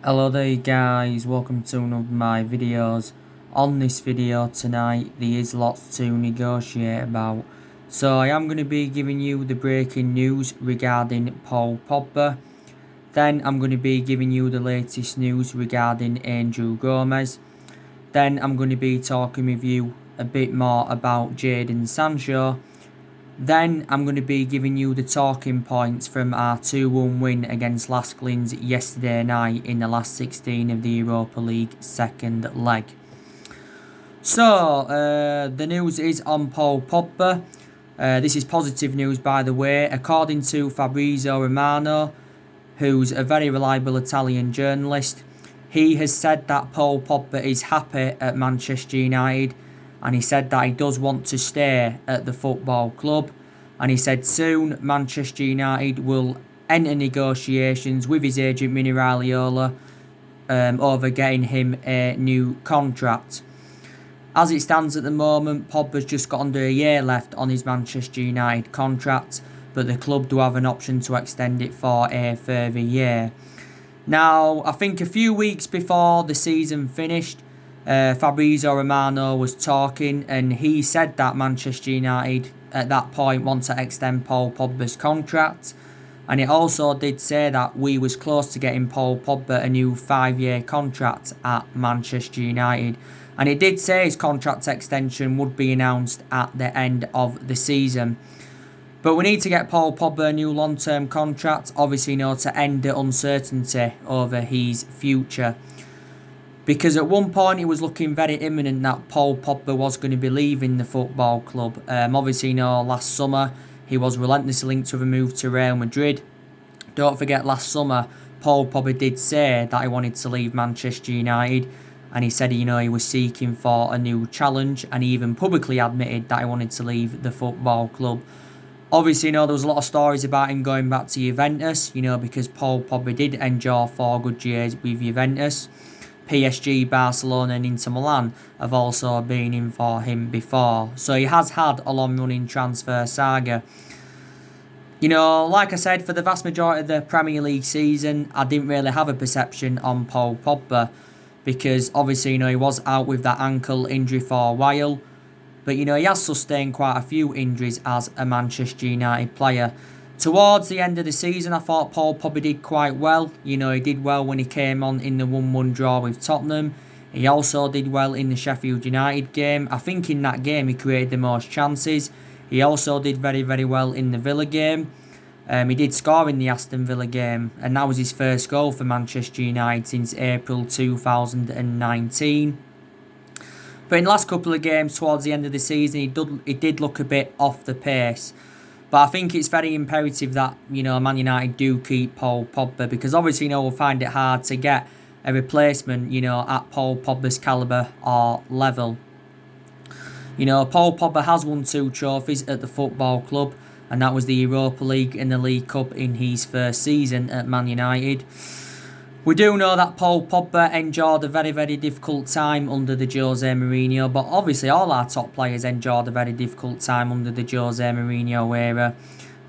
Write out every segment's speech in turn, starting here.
Hello there guys, welcome to one of my videos. On this video tonight there is lots to negotiate about. So I am going to be giving you the breaking news regarding Paul Pogba. Then I'm going to be giving you the latest news regarding Gomes. Then I'm going to be talking with you a bit more about Jaden Sancho. Then I'm going to be giving you the talking points from our 2-1 win against Lask yesterday night in the last 16 of the Europa League second leg. So, the news is on Paul Pogba. This is positive news, by the way. According to Fabrizio Romano, who's a very reliable Italian journalist, he has said that Paul Pogba is happy at Manchester United. And he said that he does want to stay at the football club. And he said soon Manchester United will enter negotiations with his agent Mini Raiola over getting him a new contract. As it stands at the moment, Pogba's just got under a year left on his Manchester United contract, but the club do have an option to extend it for a further year. Now, I think a few weeks before the season finished, Fabrizio Romano was talking and he said that Manchester United at that point want to extend Paul Pogba's contract, and it also did say that we was close to getting Paul Pogba a new 5-year contract at Manchester United, and it did say his contract extension would be announced at the end of the season. But we need to get Paul Pogba a new long-term contract, obviously to end the uncertainty over his future. Because at one point it was looking very imminent that Paul Pogba was going to be leaving the football club. Obviously, last summer he was relentlessly linked with a move to Real Madrid. Don't forget, last summer Paul Pogba did say that he wanted to leave Manchester United, and he said he was seeking for a new challenge, and he even publicly admitted that he wanted to leave the football club. Obviously, there was a lot of stories about him going back to Juventus, because Paul Pogba did endure 4 good years with Juventus. PSG, Barcelona and Inter Milan have also been in for him before. So he has had a long-running transfer saga. Like I said, for the vast majority of the Premier League season, I didn't really have a perception on Paul Pogba. Because obviously, he was out with that ankle injury for a while. But, he has sustained quite a few injuries as a Manchester United player. Towards the end of the season, I thought Paul Pogba did quite well. He did well when he came on in the 1-1 draw with Tottenham. He also did well in the Sheffield United game. I think in that game he created the most chances. He also did very, very well in the Villa game. He did score in the Aston Villa game, and that was his first goal for Manchester United since April 2019. But in the last couple of games towards the end of the season, he did look a bit off the pace. But I think it's very imperative that, Man United do keep Paul Pogba, because obviously, we'll find it hard to get a replacement, at Paul Pogba's calibre or level. Paul Pogba has won 2 trophies at the football club, and that was the Europa League and the League Cup in his first season at Man United. We do know that Paul Pogba endured a very, very difficult time under the Jose Mourinho, but obviously all our top players endured a very difficult time under the Jose Mourinho era.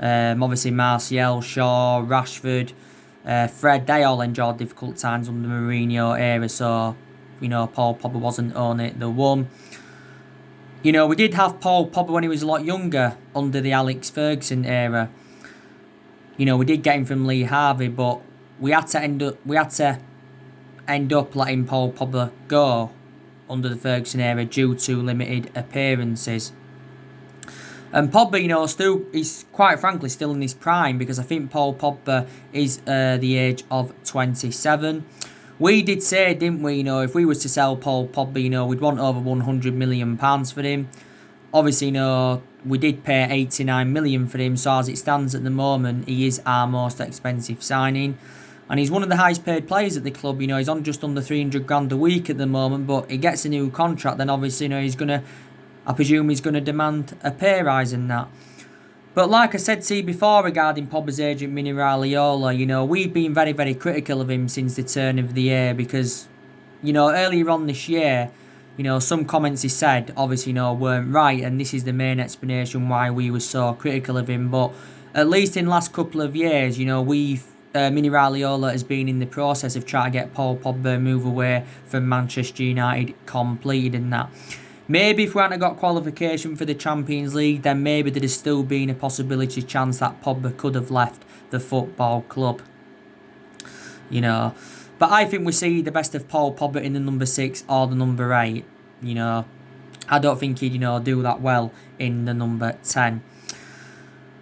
Obviously Martial, Shaw, Rashford, Fred, they all endured difficult times under the Mourinho era, so, Paul Pogba wasn't only the one. We did have Paul Pogba when he was a lot younger under the Alex Ferguson era. We did get him from Lee Harvey, but we had to end up letting Paul Pogba go under the Ferguson era due to limited appearances. And Pogba, still, he's quite frankly still in his prime, because I think Paul Pogba is the age of 27. We did say, didn't we, if we was to sell Paul Pogba, we'd want over £100 million for him. Obviously, we did pay £89 million for him, so as it stands at the moment, he is our most expensive signing. And he's one of the highest paid players at the club. He's on just under 300 grand a week at the moment, but he gets a new contract, then obviously, I presume he's going to demand a pay rise in that. But like I said to you before regarding Pogba's agent Mini Raiola, we've been very, very critical of him since the turn of the year, because, earlier on this year, some comments he said obviously, weren't right, and this is the main explanation why we were so critical of him. But at least in the last couple of years, we've Mini Raiola has been in the process of trying to get Paul Pogba move away from Manchester United completed and that. Maybe if we hadn't got qualification for the Champions League, then maybe there'd have still been a possibility chance that Pogba could have left the football club. You know. But I think we see the best of Paul Pogba in the number 6 or the number 8. You know. I don't think he'd, do that well in the number 10.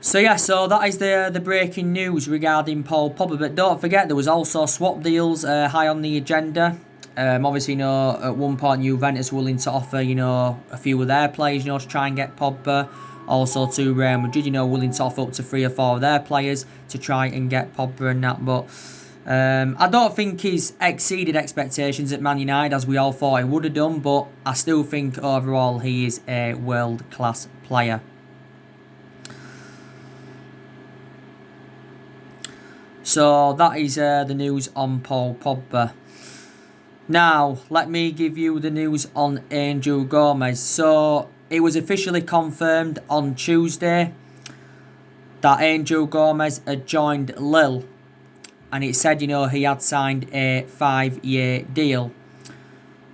So yeah, so that is the breaking news regarding Paul Pogba. But don't forget, there was also swap deals high on the agenda. Obviously, at one point Juventus were willing to offer, a few of their players, to try and get Pogba. Also to Real Madrid, willing to offer up to 3 or 4 of their players to try and get Pogba and that. But I don't think he's exceeded expectations at Man United as we all thought he would have done. But I still think overall he is a world-class player. So that is the news on Paul Pogba. Now, let me give you the news on Angel Gomes. So, it was officially confirmed on Tuesday that Angel Gomes had joined Lille. And it said, he had signed a 5-year deal.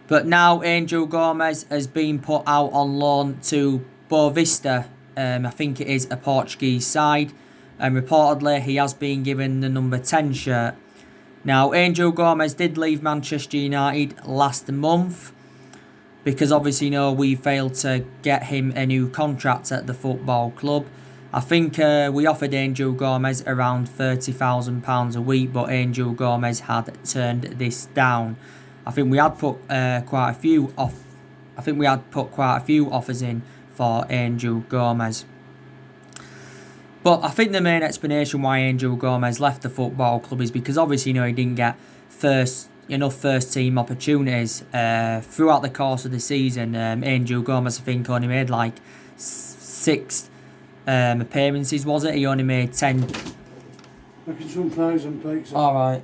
But now Angel Gomes has been put out on loan to Boavista. I think it is a Portuguese side. And reportedly, he has been given the number 10 shirt. Now, Angel Gomes did leave Manchester United last month because obviously, we failed to get him a new contract at the football club. I think we offered Angel Gomes around £30,000 a week, but Angel Gomes had turned this down. I think we had put quite a few offers in for Angel Gomes. But I think the main explanation why Angel Gomes left the football club is because obviously, he didn't get enough first team opportunities throughout the course of the season. Angel Gomes, I think, only made like 6 appearances, was it? He only made 10. Making some fries and pizzas. Alright.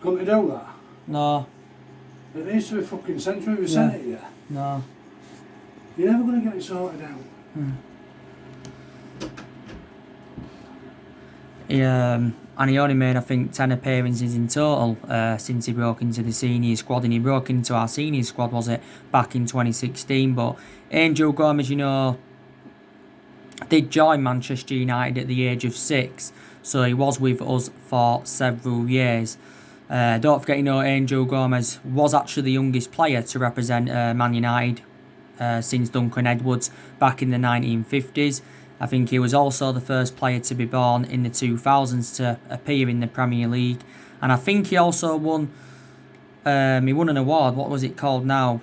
Couldn't you do that? No. It needs to be fucking sent to me. We sent it yet? No. You're never going to get it sorted out. And he only made, I think, 10 appearances in total since he broke into the senior squad. And he broke into our senior squad, was it, back in 2016. But Angel Gomes, did join Manchester United at the age of 6. So he was with us for several years. Don't forget, Angel Gomes was actually the youngest player to represent Man United since Duncan Edwards back in the 1950s. I think he was also the first player to be born in the 2000s to appear in the Premier League. And I think he also won an award. What was it called now?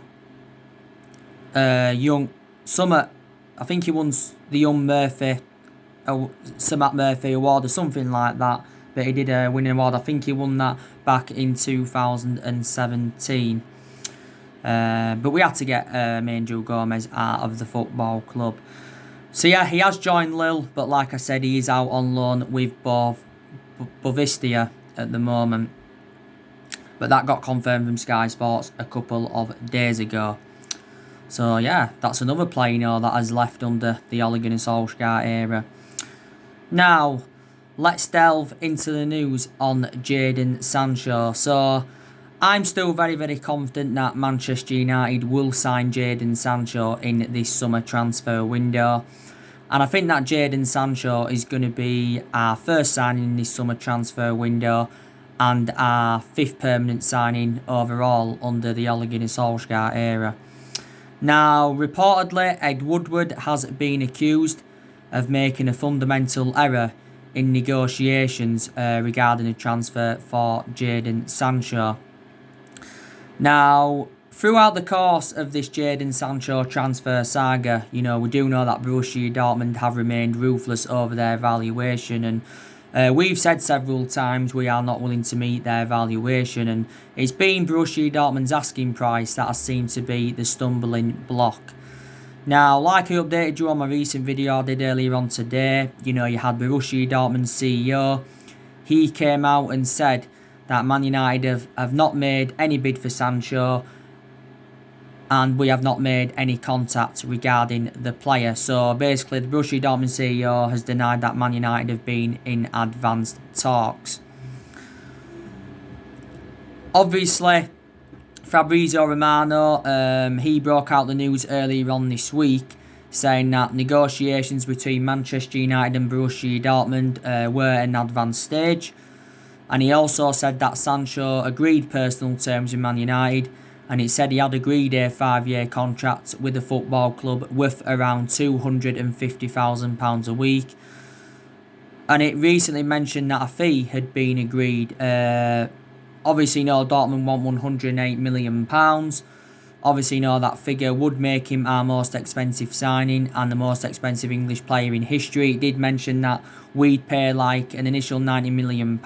I think he won the Young Murphy, Sir Matt Murphy Award or something like that. But he did win an award. I think he won that back in 2017. But we had to get Angel Gomes out of the football club. So yeah, he has joined Lille, but like I said, he is out on loan with Boavista at the moment. But that got confirmed from Sky Sports a couple of days ago. So yeah, that's another player that has left under the Ole Gunnar Solskjaer era. Now, let's delve into the news on Jaden Sancho. So, I'm still very, very confident that Manchester United will sign Jaden Sancho in this summer transfer window. And I think that Jaden Sancho is going to be our first signing in this summer transfer window and our 5th permanent signing overall under the Ole Gunnar Solskjaer era. Now, reportedly, Ed Woodward has been accused of making a fundamental error in negotiations regarding a transfer for Jaden Sancho. Now, throughout the course of this Jaden Sancho transfer saga, we do know that Borussia Dortmund have remained ruthless over their valuation, and we've said several times we are not willing to meet their valuation, and it's been Borussia Dortmund's asking price that has seemed to be the stumbling block. Now, like I updated you on my recent video I did earlier on today, you had Borussia Dortmund's CEO. He came out and said that Man United have not made any bid for Sancho, and we have not made any contact regarding the player. So basically, the Borussia Dortmund CEO has denied that Man United have been in advanced talks. Obviously, Fabrizio Romano, he broke out the news earlier on this week, saying that negotiations between Manchester United and Borussia Dortmund were at an advanced stage. And he also said that Sancho agreed personal terms with Man United, and he said he had agreed a 5-year contract with the football club worth around £250,000 a week. And it recently mentioned that a fee had been agreed. Obviously, Dortmund want £108 million. Obviously, that figure would make him our most expensive signing and the most expensive English player in history. It did mention that we'd pay like an initial £90 million,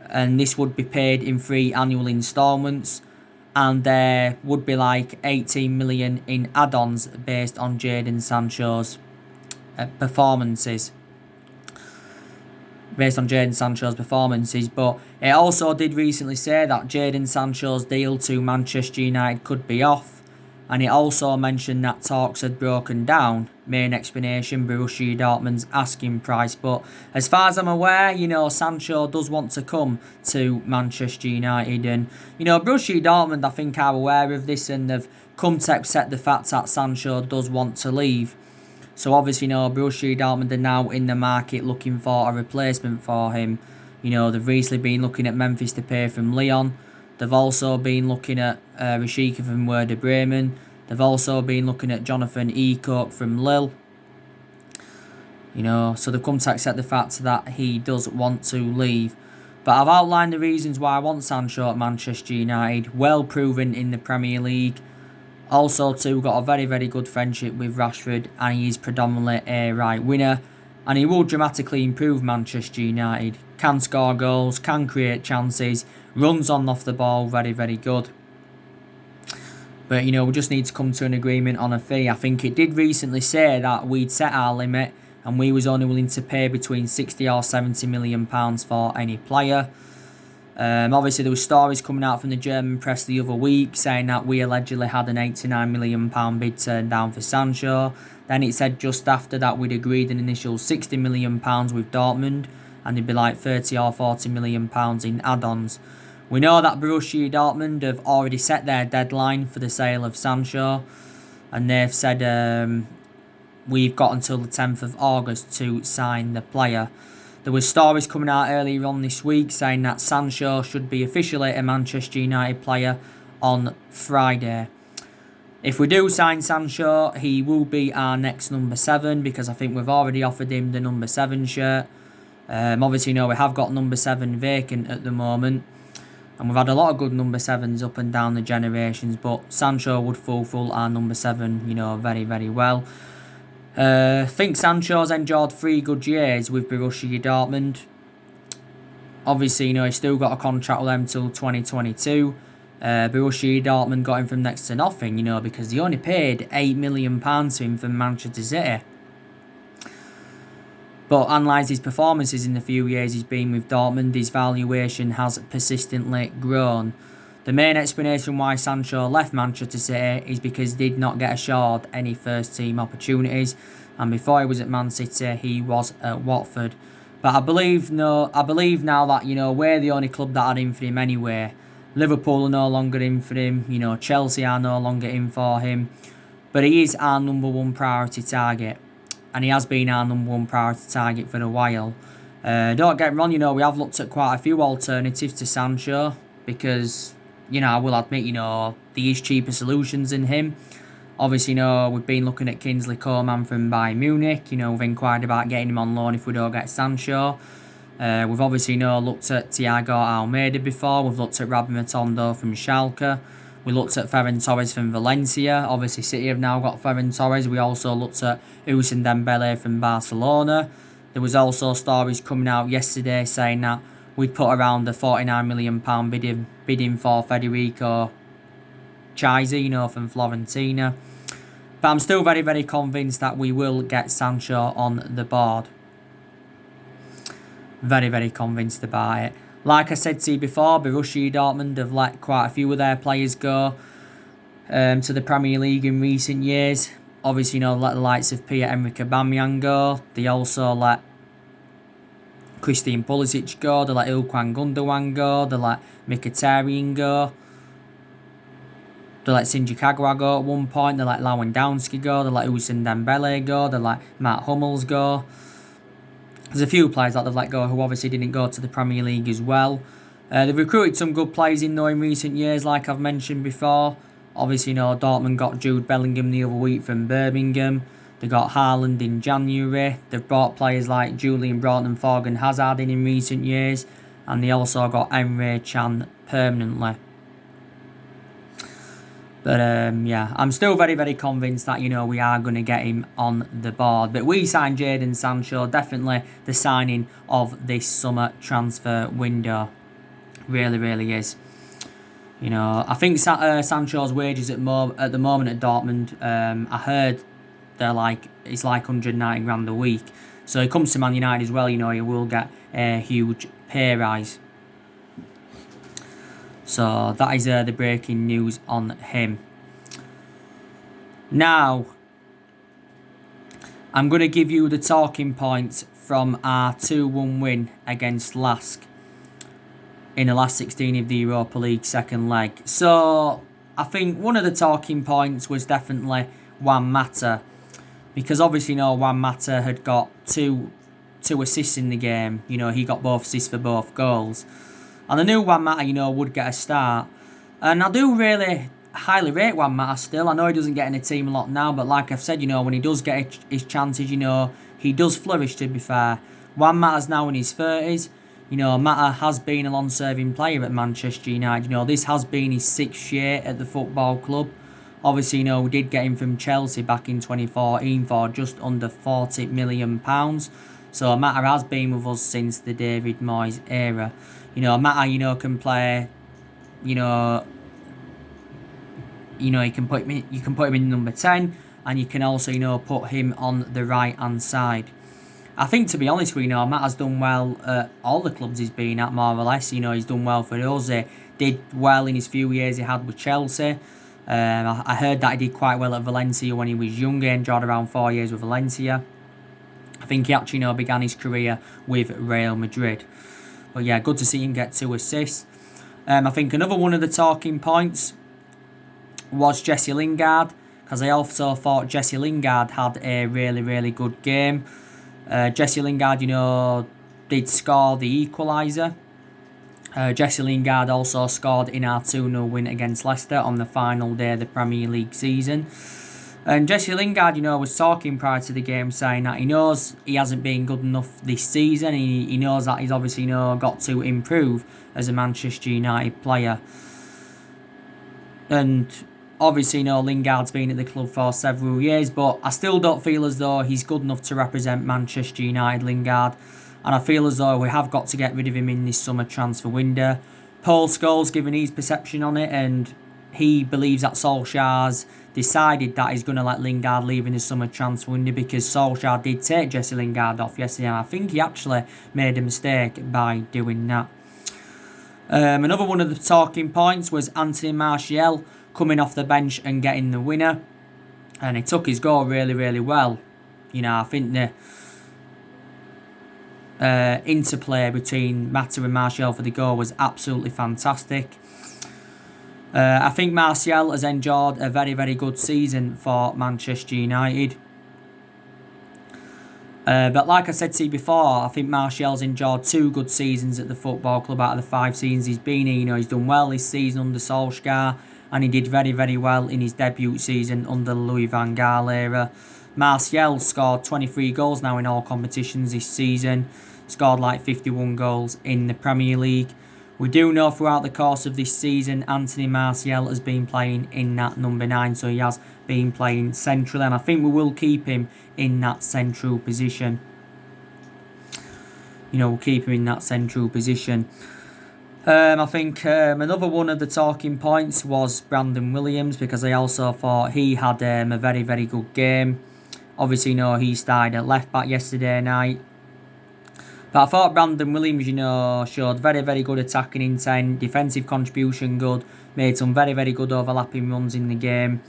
and this would be paid in 3 annual instalments, and there would be like 18 million in add-ons based on Jaden Sancho's performances. But it also did recently say that Jaden Sancho's deal to Manchester United could be off, and it also mentioned that talks had broken down. Main explanation, Borussia Dortmund's asking price. But as far as I'm aware, Sancho does want to come to Manchester United, and Borussia Dortmund, I think, are aware of this, and they've come to accept the fact that Sancho does want to leave. So obviously, Borussia Dortmund are now in the market looking for a replacement for him. They've recently been looking at Memphis Depay from Lyon. They've also been looking at Rashika from Werder Bremen. They've also been looking at Jonathan Eacock from Lille. So they've come to accept the fact that he does want to leave. But I've outlined the reasons why I want Sancho at Manchester United. Well proven in the Premier League. Also, too, got a very, very good friendship with Rashford, and he is predominantly a right winger. And he will dramatically improve Manchester United. Can score goals, can create chances, runs on and off the ball, very, very good. But, we just need to come to an agreement on a fee. I think it did recently say that we'd set our limit, and we was only willing to pay between 60 or 70 million pounds for any player. Obviously, there were stories coming out from the German press the other week saying that we allegedly had an £89 million bid turned down for Sancho. Then it said just after that we'd agreed an initial £60 million with Dortmund, and there'd be like £30 or £40 million in add-ons. We know that Borussia Dortmund have already set their deadline for the sale of Sancho, and they've said we've got until the 10th of August to sign the player. There were stories coming out earlier on this week saying that Sancho should be officially a Manchester United player on Friday. If we do sign Sancho, he will be our next number 7, because I think we've already offered him the number 7 shirt. Obviously, we have got number 7 vacant at the moment, and we've had a lot of good number 7s up and down the generations, but Sancho would fulfill our number 7, very, very well. I think Sancho's enjoyed 3 good years with Borussia Dortmund. Obviously, he's still got a contract with them till 2022. Borussia Dortmund got him from next to nothing, because they only paid £8 million to him from Manchester City. But analyse his performances in the few years he's been with Dortmund, his valuation has persistently grown. The main explanation why Sancho left Manchester City is because he did not get assured any first team opportunities, and before he was at Man City he was at Watford. But I believe now that we're the only club that had in for him anyway. Liverpool are no longer in for him, Chelsea are no longer in for him. But he is our number 1 priority target, and he has been our number 1 priority target for a while. Don't get me wrong, we have looked at quite a few alternatives to Sancho, because I will admit, there is cheaper solutions than him. Obviously, we've been looking at Kingsley Coman from Bayern Munich. We've inquired about getting him on loan if we don't get Sancho. We've obviously looked at Thiago Almeida before. We've looked at Rabbi Matondo from Schalke. We looked at Ferran Torres from Valencia. Obviously, City have now got Ferran Torres. We also looked at Ousmane Dembele from Barcelona. There was also stories coming out yesterday saying that we'd put around the £49 million bidding for Federico Chiesa, from Fiorentina. But I'm still very, very convinced that we will get Sancho on the board. Very, very convinced about it. Like I said to you before, Borussia Dortmund have let quite a few of their players go to the Premier League in recent years. Obviously, let the likes of Pierre-Emerick Aubameyang go. They also let Christian Pulisic go. They let Ilkwan Gundogan go. They let Mkhitaryan go. They let Shinji Kagawa go at one point. They let Lewandowski go. They let Ousmane Dembele go. They let Matt Hummels go. There's a few players that they've let go who obviously didn't go to the Premier League as well. They've recruited some good players in recent years, like I've mentioned before. Obviously, Dortmund got Jude Bellingham the other week from Birmingham. They got Haaland in January. They've brought players like Julian Broughton and Thorgan Hazard in recent years. And they also got Emre Can permanently. But yeah, I'm still very, very convinced that, we are going to get him on the board. But we signed Jaden Sancho, definitely the signing of this summer transfer window. Really, really is. I think Sancho's wages at the moment at Dortmund, I heard it's like 190 grand a week. So he comes to Man United as well, he will get a huge pay rise. So that is the breaking news on him. Now, I'm going to give you the talking points from our 2-1 win against Lask in the last 16 of the Europa League second leg. So I think one of the talking points was definitely Juan Mata, because obviously Juan Mata had got two assists in the game. He got both assists for both goals. And I knew Juan Mata, would get a start. And I do really highly rate Juan Mata still. I know he doesn't get in the team a lot now, but like I've said, when he does get his chances, he does flourish, to be fair. Juan Mata's now in his 30s. Mata has been a long-serving player at Manchester United. This has been his 6th year at the football club. Obviously, we did get him from Chelsea back in 2014 for just under £40 million. So Mata has been with us since the David Moyes era. Mata, can play, you can put him in number 10, and you can also, put him on the right-hand side. I think, to be honest with you, Mata's done well at all the clubs he's been at, more or less. He's done well for us. He did well in his few years he had with Chelsea. I heard that he did quite well at Valencia when he was younger, enjoyed around 4 years with Valencia. I think he actually, began his career with Real Madrid. But yeah, good to see him get 2 assists. I think another one of the talking points was Jesse Lingard, because I also thought Jesse Lingard had a really, really good game. Jesse Lingard, did score the equaliser. Jesse Lingard also scored in our 2-0 win against Leicester on the final day of the Premier League season. And Jesse Lingard, was talking prior to the game, saying that he knows he hasn't been good enough this season. He knows that he's obviously, got to improve as a Manchester United player. And obviously, Lingard's been at the club for several years, but I still don't feel as though he's good enough to represent Manchester United, Lingard. And I feel as though we have got to get rid of him in this summer transfer window. Paul Scholes given his perception on it, and he believes that Solskjaer's decided that he's going to let Lingard leave in the summer transfer window, because Solskjaer did take Jesse Lingard off yesterday, and I think he actually made a mistake by doing that. Another one of the talking points was Anthony Martial coming off the bench and getting the winner, and he took his goal really, really well. I think the interplay between Mata and Martial for the goal was absolutely fantastic. I think Martial has enjoyed a very, very good season for Manchester United. But like I said to you before, I think Martial's enjoyed 2 good seasons at the football club out of the 5 seasons he's been here. He's done well this season under Solskjaer, and he did very, very well in his debut season under Louis van Gaal era. Martial scored 23 goals now in all competitions this season. Scored like 51 goals in the Premier League. We do know throughout the course of this season, Anthony Martial has been playing in that number 9, so he has been playing centrally, and I think we will keep him in that central position. We'll keep him in that central position. I think another one of the talking points was Brandon Williams, because I also thought he had a very, very good game. Obviously, he started at left back yesterday night. But I thought Brandon Williams, showed very, very good attacking intent, defensive contribution good, made some very, very good overlapping runs in the game.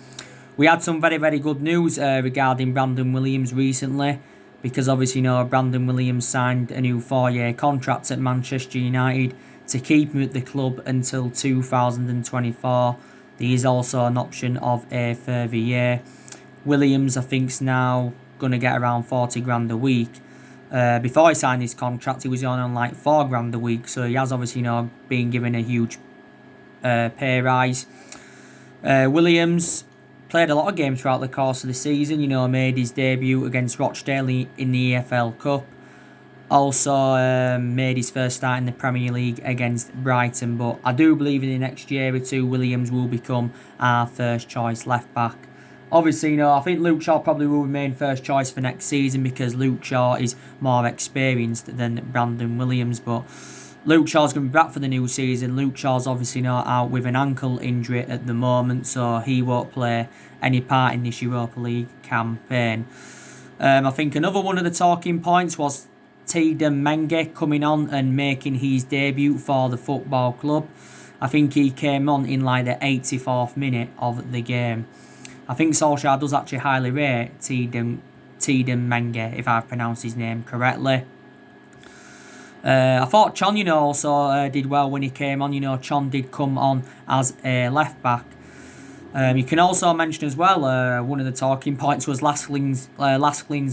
We had some very, very good news regarding Brandon Williams recently. because obviously, Brandon Williams signed a new 4-year contract at Manchester United to keep him at the club until 2024. There is also an option of a further year. Williams, I think, is now going to get around 40 grand a week. Before he signed his contract, he was on like 4 grand a week, so he has obviously, been given a huge pay rise. Williams played a lot of games throughout the course of the season, made his debut against Rochdale in the EFL Cup. Also made his first start in the Premier League against Brighton, but I do believe in the next year or two Williams will become our first choice left back. Obviously, I think Luke Shaw probably will remain first choice for next season because Luke Shaw is more experienced than Brandon Williams, but Luke Shaw's going to be back for the new season. Luke Shaw's obviously not out with an ankle injury at the moment, so he won't play any part in this Europa League campaign. I think another one of the talking points was Jaden Sancho coming on and making his debut for the football club. I think he came on in like the 84th minute of the game. I think Solskjaer does actually highly rate Jaden Sancho, if I've pronounced his name correctly. I thought Chon, also did well when he came on. Chon did come on as a left back. You can also mention as well, one of the talking points was Laskling's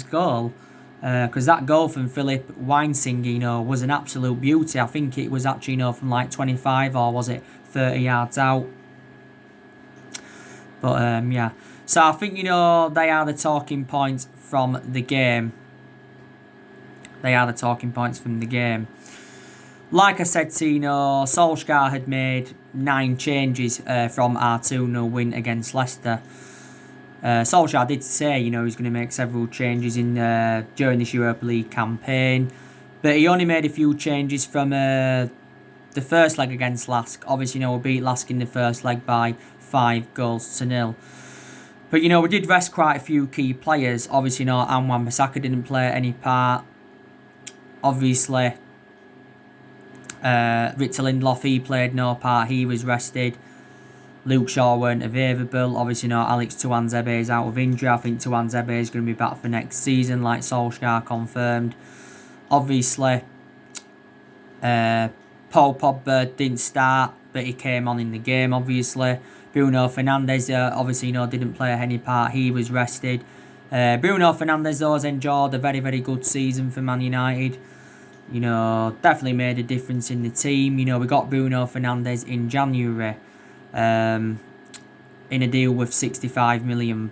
goal. Because that goal from Philip Weinsing, was an absolute beauty. I think it was actually, from like 25 or was it 30 yards out. But, yeah. So, I think, they are the talking points from the game. Like I said, Solskjaer had made 9 changes from our 2-0 win against Leicester. Solskjaer did say, he's going to make several changes during this Europa League campaign. But he only made a few changes from the first leg against Lask. Obviously, we beat Lask in the first leg by 5-0. But, we did rest quite a few key players. Obviously, Anwan Bissaka didn't play any part. Obviously, Victor Lindelof, he played no part. He was rested. Luke Shaw weren't available. Obviously, Alex Tuanzebe is out of injury. I think Tuanzebe is going to be back for next season, like Solskjaer confirmed. Obviously, Paul Pogba didn't start, but he came on in the game, obviously. Bruno Fernandez, obviously, didn't play any part. He was rested. Bruno Fernandez, though, has enjoyed a very, very good season for Man United. Definitely made a difference in the team. We got Bruno Fernandez in January in a deal with £65 million.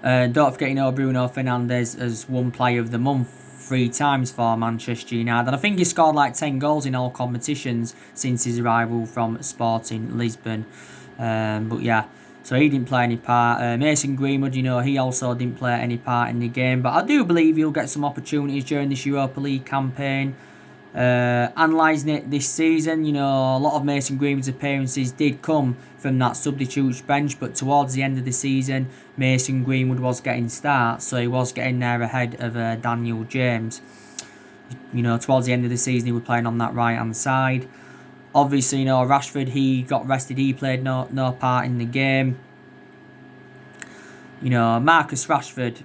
Don't forget, Bruno Fernandez has won Player of the Month 3 times for Manchester United. And I think he scored like 10 goals in all competitions since his arrival from Sporting Lisbon. But yeah, so he didn't play any part. Mason Greenwood, he also didn't play any part in the game. But I do believe he'll get some opportunities during this Europa League campaign. Analysing it this season, a lot of Mason Greenwood's appearances did come from that substitutes bench, but towards the end of the season, Mason Greenwood was getting starts, so he was getting there ahead of Daniel James. Towards the end of the season, he was playing on that right-hand side. Obviously, Rashford, he got rested, he played no part in the game. Marcus Rashford,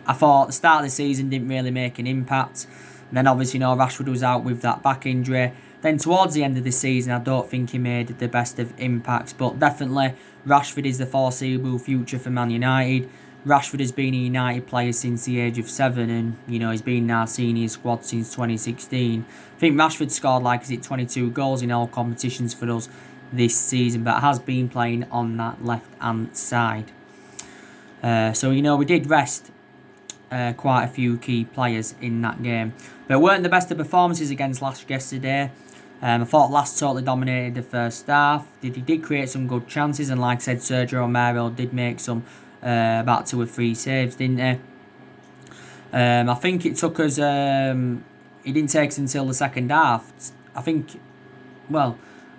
I thought the start of the season didn't really make an impact. And then obviously, Rashford was out with that back injury. Then towards the end of the season, I don't think he made the best of impacts. But definitely, Rashford is the foreseeable future for Man United. Rashford has been a United player since the age of 7. And, he's been in our senior squad since 2016. I think Rashford scored 22 goals in all competitions for us this season. But has been playing on that left-hand side. So, we did rest quite a few key players in that game. But it weren't the best of performances against Lask yesterday. I thought Lask totally dominated the first half. He did create some good chances, and like I said, Sergio Romero did make some about 2 or 3 saves, didn't he? I think it took us. It didn't take us until the second half. I think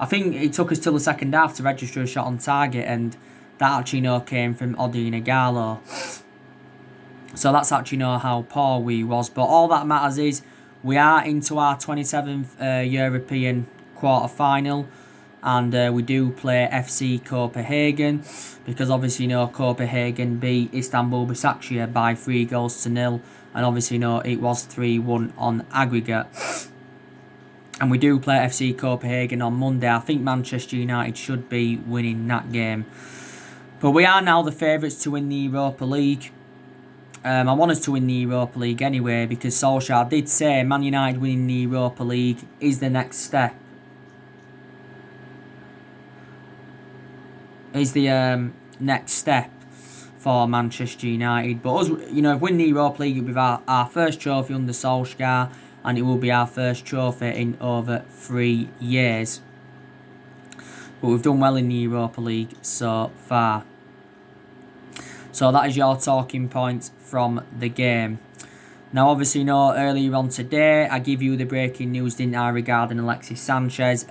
it took us till the second half to register a shot on target, and that actually came from Odi Nagalo. So that's actually how poor we was. But all that matters is we are into our 27th European quarter-final. and we do play FC Copenhagen, because obviously Copenhagen beat Istanbul Başakşehir by 3-0, and obviously it was 3-1 on aggregate. And we do play FC Copenhagen on Monday. I think Manchester United should be winning that game. But we are now the favourites to win the Europa League. I want us to win the Europa League anyway, because Solskjaer did say Man United winning the Europa League is the next step. Is the next step for Manchester United. But us, if we win the Europa League, it'll be our first trophy under Solskjaer, and it will be our first trophy in over 3 years. But we've done well in the Europa League so far. So that is your talking points from the game. Now, obviously, earlier on today, I give you the breaking news, didn't I, regarding Alexis Sanchez.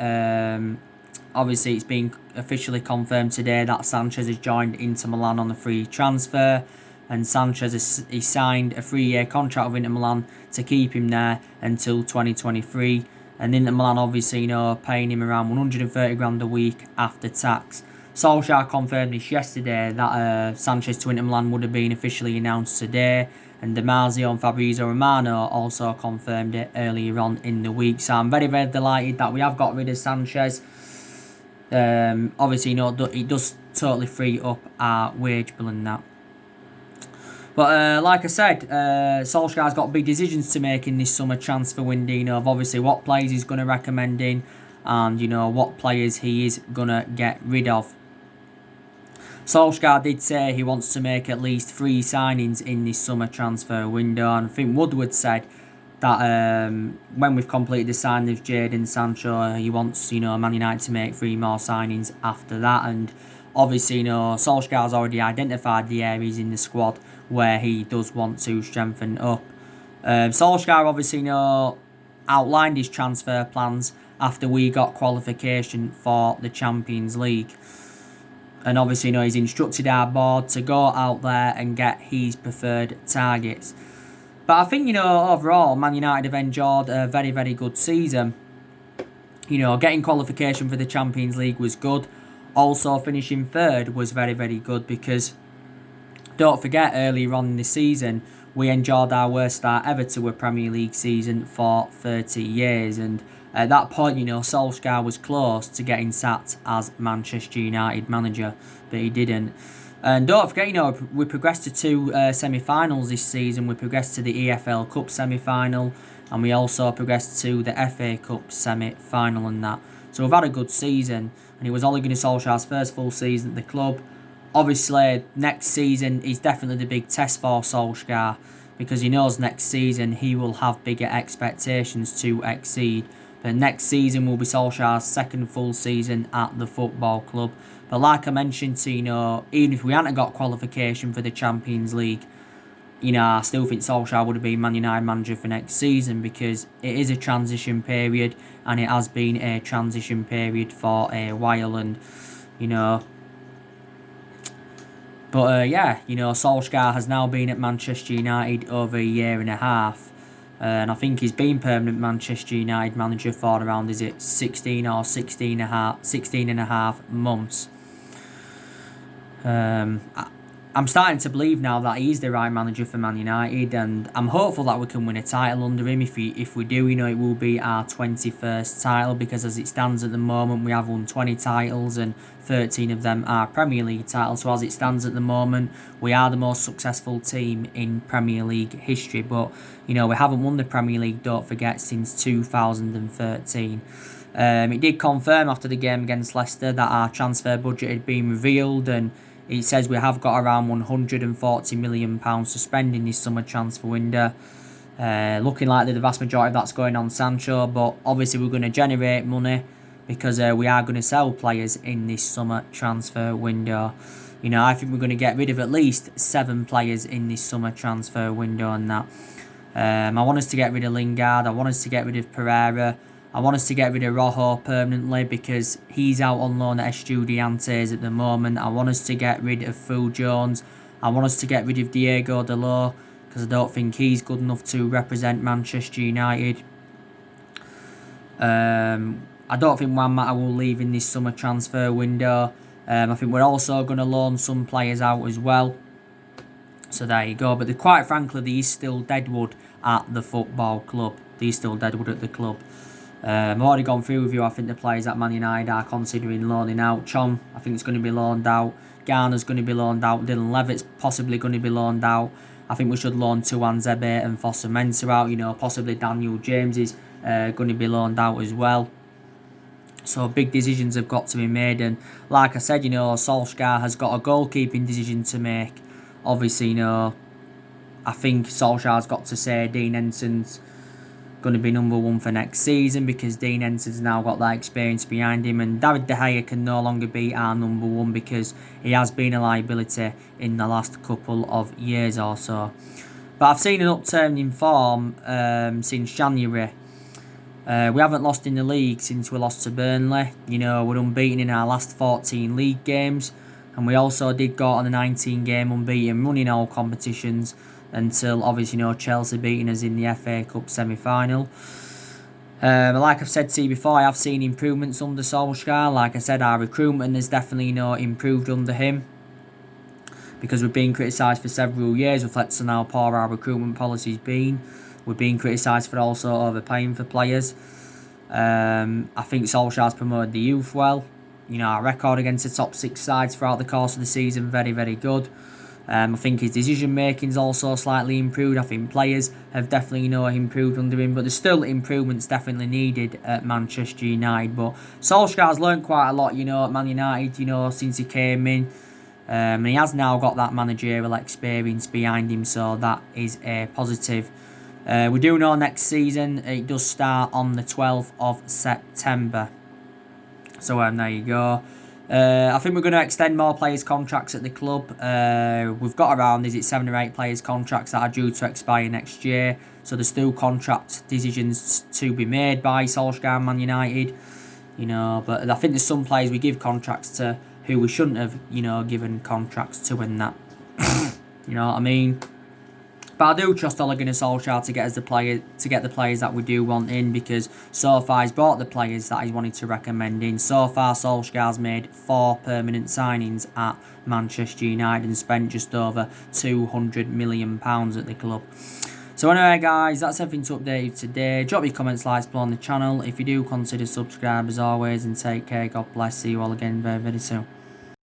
Obviously, it's been officially confirmed today that Sanchez has joined Inter Milan on a free transfer. And Sanchez has signed a 3-year contract with Inter Milan to keep him there until 2023. And Inter Milan, obviously, paying him around 130 grand a week after tax. Solskjaer confirmed this yesterday that Sanchez to Inter Milan would have been officially announced today. And Di Marzio and Fabrizio Romano also confirmed it earlier on in the week. So I'm very, very delighted that we have got rid of Sanchez. Obviously, it does totally free up our wage bill and that. But like I said, Solskjaer's got big decisions to make in this summer transfer window, of obviously what players he's going to recommend in, and what players he is going to get rid of. Solskjaer did say he wants to make at least 3 signings in this summer transfer window, and I think Woodward said that when we've completed the signing of Jaden Sancho, he wants Man United to make 3 more signings after that. And obviously, Solskjaer's already identified the areas in the squad where he does want to strengthen up. Solskjaer obviously outlined his transfer plans after we got qualification for the Champions League. And obviously, he's instructed our board to go out there and get his preferred targets. But I think, overall, Man United have enjoyed a very, very good season. Getting qualification for the Champions League was good. Also, finishing third was very, very good, because don't forget, earlier on in the season, we enjoyed our worst start ever to a Premier League season for 30 years. And at that point, Solskjaer was close to getting sacked as Manchester United manager, but he didn't. And don't forget, we progressed to 2 semi-finals this season. We progressed to the EFL Cup semi-final, and we also progressed to the FA Cup semi-final and that. So we've had a good season, and it was Ole Gunnar Solskjaer's first full season at the club. Obviously, next season is definitely the big test for Solskjaer, because he knows next season he will have bigger expectations to exceed. But next season will be Solskjaer's second full season at the football club. But like I mentioned to even if we hadn't got qualification for the Champions League, I still think Solskjaer would have been Man United manager for next season, because it is a transition period, and it has been a transition period for a while. And Solskjaer has now been at Manchester United over a year and a half. And I think he's been permanent Manchester United manager for around, 16 or 16 and a half months. I'm starting to believe now that he is the right manager for Man United, and I'm hopeful that we can win a title under him. If we do, it will be our 21st title, because as it stands at the moment, we have won 20 titles and 13 of them are Premier League titles. So as it stands at the moment, we are the most successful team in Premier League history. But, we haven't won the Premier League, don't forget, since 2013. It did confirm after the game against Leicester that our transfer budget had been revealed, and it says we have got around £140 million to spend in this summer transfer window. Looking like the vast majority of that's going on Sancho, but obviously we're going to generate money, because we are going to sell players in this summer transfer window. I think we're going to get rid of at least 7 players in this summer transfer window and that. I want us to get rid of Lingard. I want us to get rid of Pereira. I want us to get rid of Rojo permanently, because he's out on loan at Estudiantes at the moment. I want us to get rid of Phil Jones. I want us to get rid of Diego Dalot, because I don't think he's good enough to represent Manchester United. I don't think Juan Mata will leave in this summer transfer window. I think we're also going to loan some players out as well. So there you go. But quite frankly, there is still deadwood at the football club. There's still deadwood at the club. I've already gone through with you. I think the players at Man United are considering loaning out. Chom, I think it's going to be loaned out. Garner's going to be loaned out. Dylan Levitt's possibly going to be loaned out. I think we should loan Tuanzebe and Fossa Mensah out. You know, possibly Daniel James is going to be loaned out as well. So big decisions have got to be made. And like I said, you know, Solskjaer has got a goalkeeping decision to make. Obviously, you know, I think Solskjaer's got to say Dean Henson's going to be number one for next season, because Dean Henson's now got that experience behind him, and David De Gea can no longer be our number one because he has been a liability in the last couple of years or so. But I've seen an upturn in form since January. We haven't lost in the league since we lost to Burnley. You know, we're unbeaten in our last 14 league games, and we also did go on a 19-game unbeaten run in all competitions, until obviously, you know, Chelsea beating us in the FA Cup semi-final. Like I've said to you before, I have seen improvements under Solskjaer. Like I said, our recruitment has definitely, you know, improved under him, because we've been criticised for several years, reflecting on how poor our recruitment policy's been. We've been criticised for also overpaying for players. I think Solskjaer's promoted the youth well. You know, our record against the top 6 sides throughout the course of the season, very, very good. I think his decision making's also slightly improved. I think players have definitely, you know, improved under him, but there's still improvements definitely needed at Manchester United. But Solskjaer's learned quite a lot, you know, at Man United, you know, since he came in. And he has now got that managerial experience behind him, so that is a positive. We do know next season it does start on the 12th of September. So there you go. I think we're going to extend more players' contracts at the club. We've got around, 7 or 8 players' contracts that are due to expire next year. So there's still contract decisions to be made by Solskjaer and Man United. You know, but I think there's some players we give contracts to who we shouldn't have, you know, given contracts to and that. You know what I mean? But I do trust Ole Gunnar Solskjaer to get the players that we do want in, because so far he's brought the players that he's wanted to recommend in. So far Solskjaer's made 4 permanent signings at Manchester United and spent just over £200 million at the club. So anyway guys, that's everything to update you today. Drop your comments, likes below on the channel. If you do, consider subscribe as always, and take care. God bless. See you all again very, very soon.